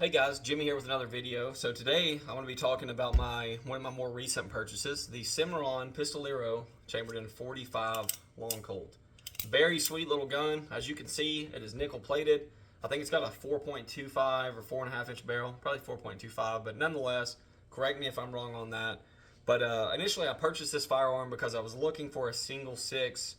Hey guys, Jimmy here with another video. So today I want to be talking about one of my more recent purchases, the Cimarron Pistolero chambered in 45 long Colt. Very sweet little gun. As you can see, it is nickel plated. I think it's got a 4.25 or 4.5 inch barrel, probably 4.25, but nonetheless, correct me if I'm wrong on that. But initially I purchased this firearm because I was looking for a single six,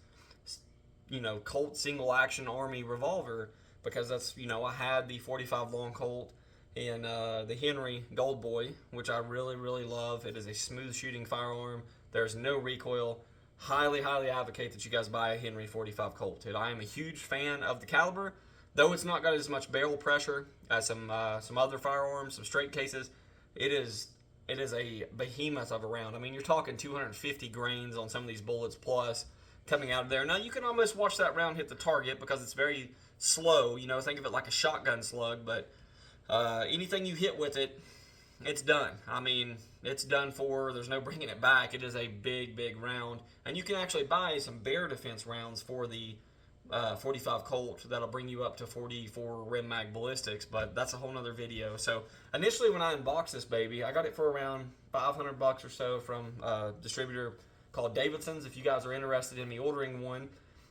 Colt single action Army revolver, because that's, I had the 45 long Colt and the Henry Gold Boy, which I really love. It is a smooth shooting firearm. There's no recoil. Highly advocate that you guys buy a Henry 45 Colt. I am a huge fan of the caliber, though it's not got as much barrel pressure as some other firearms, some straight cases. It is a behemoth of a round. I mean, you're talking 250 grains on some of these bullets plus coming out of there. Now, you can almost watch that round hit the target because it's very slow. Think of it like a shotgun slug, but anything you hit with it, it's done. I mean, it's done for. There's no bringing it back. It is a big round. And you can actually buy some bear defense rounds for the 45 Colt that'll bring you up to 44 rim mag ballistics, but that's a whole nother video. So initially when I unboxed this baby, I got it for around $500 or so from a distributor called Davidson's. If you guys are interested in me ordering one,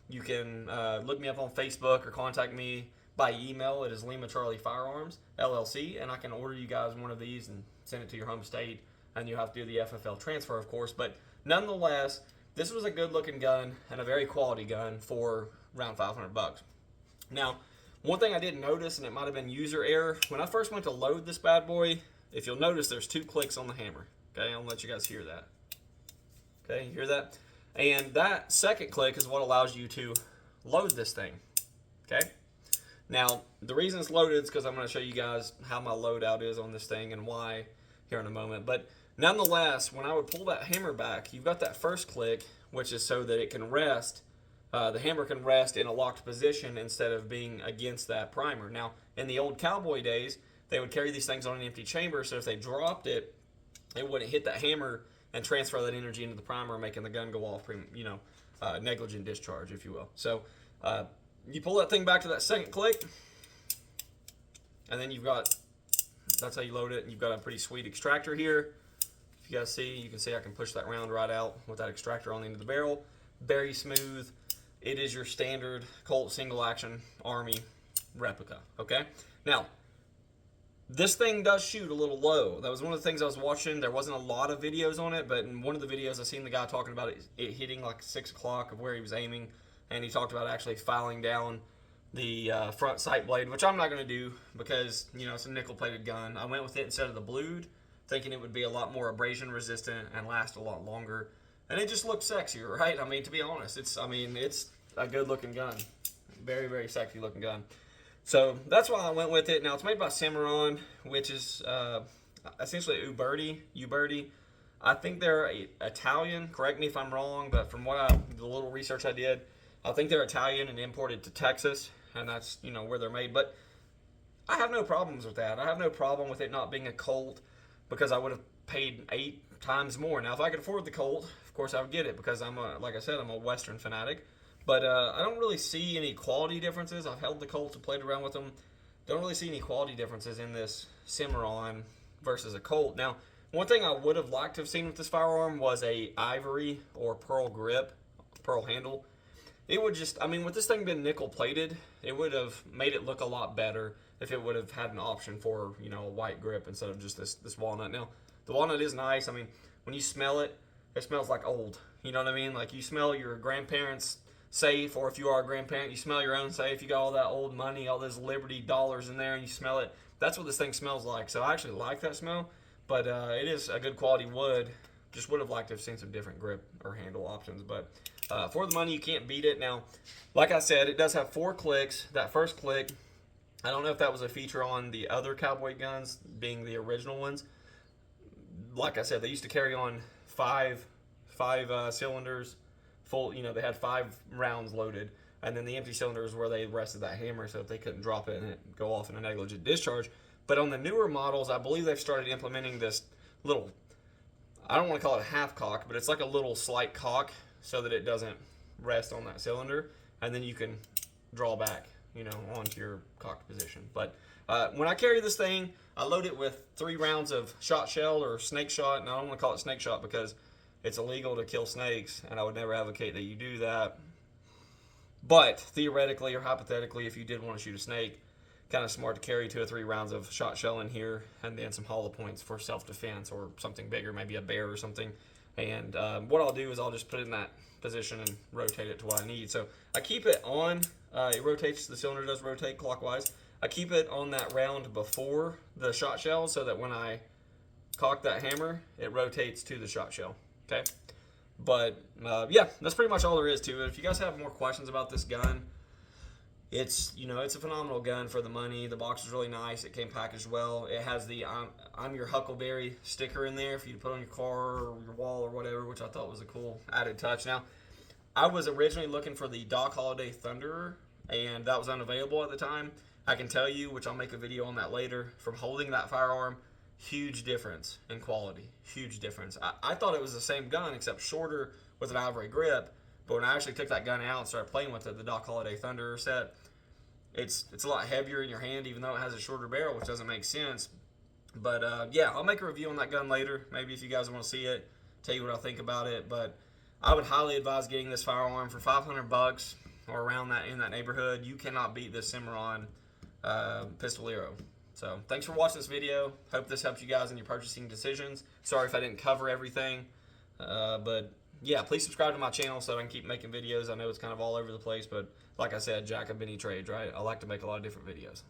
you can look me up on Facebook or contact me by email. It is Lima Charlie Firearms LLC, and I can order you guys one of these and send it to your home state, and you have to do the FFL transfer, of course. But nonetheless, this was a good looking gun and a very quality gun for around $500. Now, one thing I didn't notice, and it might have been user error, when I first went to load this bad boy, if you'll notice, there's 2 clicks on the hammer. Okay, I'll let you guys hear that. Okay, you hear that? And that second click is what allows you to load this thing. Okay? Now, the reason it's loaded is because I'm going to show you guys how my loadout is on this thing and why here in a moment. But nonetheless, when I would pull that hammer back, you've got that first click, which is so that it can rest. The hammer can rest in a locked position instead of being against that primer. Now, in the old cowboy days, they would carry these things on an empty chamber, so if they dropped it, it wouldn't hit that hammer and transfer that energy into the primer, making the gun go off, negligent discharge, if you will. So you pull that thing back to that second click, and then that's how you load it. And you've got a pretty sweet extractor here. If you guys see, you can see I can push that round right out with that extractor on the end of the barrel. Very smooth. It is your standard Colt single action Army replica. Okay, now this thing does shoot a little low. That was one of the things I was watching. There wasn't a lot of videos on it, but in one of the videos I seen the guy talking about it hitting like 6 o'clock of where he was aiming, and he talked about actually filing down the front sight blade, which I'm not going to do because it's a nickel plated gun. I went with it instead of the blued, thinking it would be a lot more abrasion resistant and last a lot longer, and it just looks sexier, right? I mean, to be honest, it's a good looking gun, very sexy looking gun. So that's why I went with it. Now, it's made by Cimarron, which is essentially Uberti. I think they're Italian. Correct me if I'm wrong, but from the little research I did, I think they're Italian and imported to Texas, and that's where they're made. But I have no problems with that. I have no problem with it not being a Colt because I would have paid 8 times more. Now, if I could afford the Colt, of course I would get it because like I said, I'm a Western fanatic. But I don't really see any quality differences. I've held the Colts and played around with them. Don't really see any quality differences in this Cimarron versus a Colt. Now, one thing I would have liked to have seen with this firearm was a ivory or pearl grip, pearl handle. It would just, with this thing being nickel plated, it would have made it look a lot better if it would have had an option for, a white grip instead of just this walnut. Now, the walnut is nice. When you smell it, it smells like old. You know what I mean? Like you smell your grandparents' safe, or if you are a grandparent, you smell your own safe. You got all that old money, all those Liberty dollars in there, and you smell it. That's what this thing smells like. So I actually like that smell, but it is a good quality wood. Just would have liked to have seen some different grip or handle options, but for the money, you can't beat it. Now, like I said, it does have 4 clicks. That first click, I don't know if that was a feature on the other cowboy guns, being the original ones. Like I said, they used to carry on five cylinders. Full, they had 5 rounds loaded, and then the empty cylinders where they rested that hammer so if they couldn't drop it and it go off in a negligent discharge. But on the newer models, I believe they've started implementing this little, I don't want to call it a half cock, but it's like a little slight cock so that it doesn't rest on that cylinder, and then you can draw back you know, onto your cocked position. But when I carry this thing, I load it with 3 rounds of shot shell or snake shot, and I don't want to call it snake shot because it's illegal to kill snakes, and I would never advocate that you do that. But theoretically or hypothetically, if you did want to shoot a snake, kind of smart to carry 2 or 3 rounds of shot shell in here, and then some hollow points for self-defense or something bigger, maybe a bear or something. And what I'll do is I'll just put it in that position and rotate it to what I need. So I keep it on, it rotates, the cylinder does rotate clockwise. I keep it on that round before the shot shell so that when I cock that hammer, it rotates to the shot shell, okay? But yeah, that's pretty much all there is to it. If you guys have more questions about this gun, it's, you know, it's a phenomenal gun for the money. The box is really nice. It came packaged well. It has the I'm your Huckleberry sticker in there for you to put on your car or your wall or whatever, which I thought was a cool added touch. Now, I was originally looking for the Doc Holliday Thunderer, and that was unavailable at the time. I can tell you, which I'll make a video on that later, from holding that firearm, huge difference in quality. Huge difference. I thought it was the same gun except shorter with an ivory grip, but when I actually took that gun out and started playing with it, the Doc Holliday Thunderer set, it's a lot heavier in your hand, even though it has a shorter barrel, which doesn't make sense. But yeah, I'll make a review on that gun later. Maybe if you guys want to see it, tell you what I think about it. But I would highly advise getting this firearm for $500 or around that, in that neighborhood. You cannot beat this Cimarron Pistolero. So thanks for watching this video. Hope this helped you guys in your purchasing decisions. Sorry if I didn't cover everything, but yeah, please subscribe to my channel so I can keep making videos. I know it's kind of all over the place, but like I said, Jack of many trades, right? I like to make a lot of different videos.